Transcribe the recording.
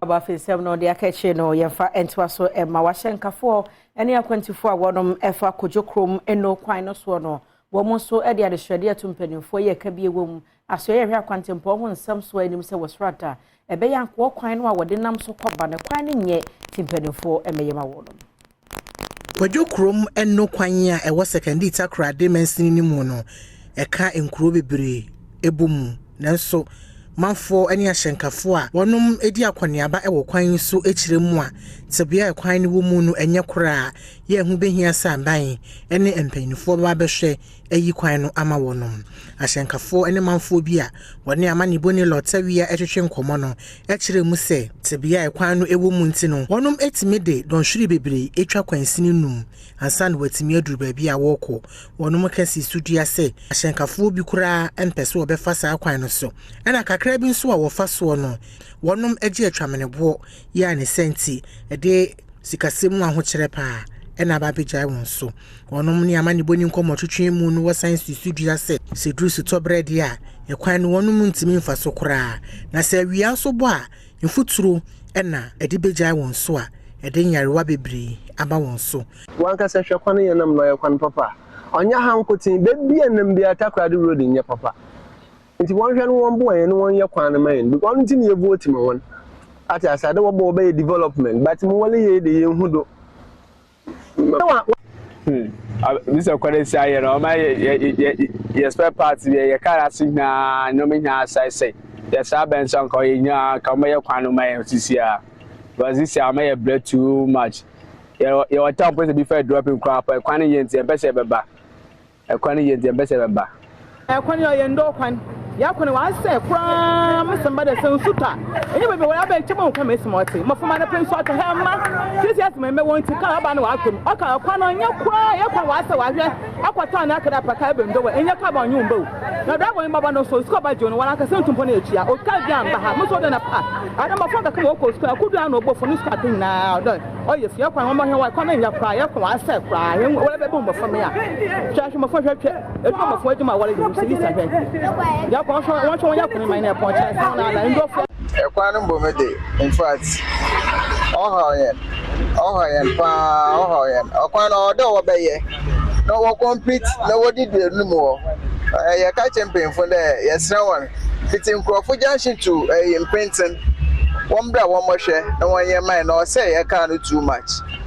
Abafisem no de akache no yemfa entwa so ma wahyenkafo ene akwantifo a wonom efa Kojokrom-Eno kwan no so no wo mo so e de adehwede atumpanimfo ye ka bie wom aso ye hwe akwantempo ho nsam so anim se wosrata ebe yanko kwan no a wode nam so koba ne kwan ne nye timpanimfo emeyema wonom Kojokrom-Eno kwan a ewo secondary takrade mensini ni mu no eka enkuro bebre ebum nanso manfo eni ahyenkafo a wonom edi akwaneaba ewo kwan so ekiremu a tebia kwan ne wo mu no enye kora ye hu behia samban ene empanifo ba behwe eyi kwan no ama wonom ahyenkafo ene manfo bi a wone amane boni lotawia etwetwe nkomo no ekiremu se tebia kwan no ewo mu ntino wonom etimede donhwiri bebre etwa kwansini num ansan watimi aduru ba bi a woko wonom kasi studua se ahyenkafo bi kora empese obefa sa kwan no so ena kakra bi nso a wofa so no wonom agi atwamenebo ya ne senti ede sikasemu ahokyere pa ena ba bejai won so wonom ni amane boni nkomo twetwe mu no wo science studio se sedru Premtobre dia e kwan no wonom ntimi mfa so kora na se wia so bo a mfuturo ena ede bejai won so a ede nyarewa bebre aba won so wanka se hwe kwan ye nam no ye kwan papa onya hankotin bebia nam bia takrade road nye papa nti won hwe no won bo ye no won ye kwan na man because nti ne vote me won ati asade wo bo be development but mo wale ye de ye hudo this is quite say you know my ye spare parts ye car na no me nya say yes abenson ko ye nya ka mo ye kwan no my sisia because this year my bread too much ye what time place be fair dropping crap kwan ye nti be se beba kwan ye nti be se beba kwan ye ndo kwan yakone wa say kra mesamba de sensuta enye bebe wa ba chema nka mesimoti mofuma na penso to hema jesus me won ti ka ba na wa akom aka kwa no nya kra yakwa wa say wa hwe akwata na akada paka be ndo wa enye ka ba nyum bo na da bo baba no so sko ba jo no wa ka sentumpo na ekia o ka dia mba ha mo so de na pa ada mo fonda ka mo ko sko akudu na ogbofo ni ska tin na do o yes yakwa mo hwe wa kwa na nya kra yakwa wa say kra he wala be bo mo fama ya chacho mo fo hwe e to mo fo eduma wala ni sili sa hwe one yakuni mine na point na ala ndo fo e kwanu mbomede in fact ohoyen pa ohoyen okwanu odo wo beye no wo complete no wo di de numu wo ye ka champion fo de yesra won fitin crofo junction to imprinting won bra won mo hwe na won ye mine na o say ye ka no too much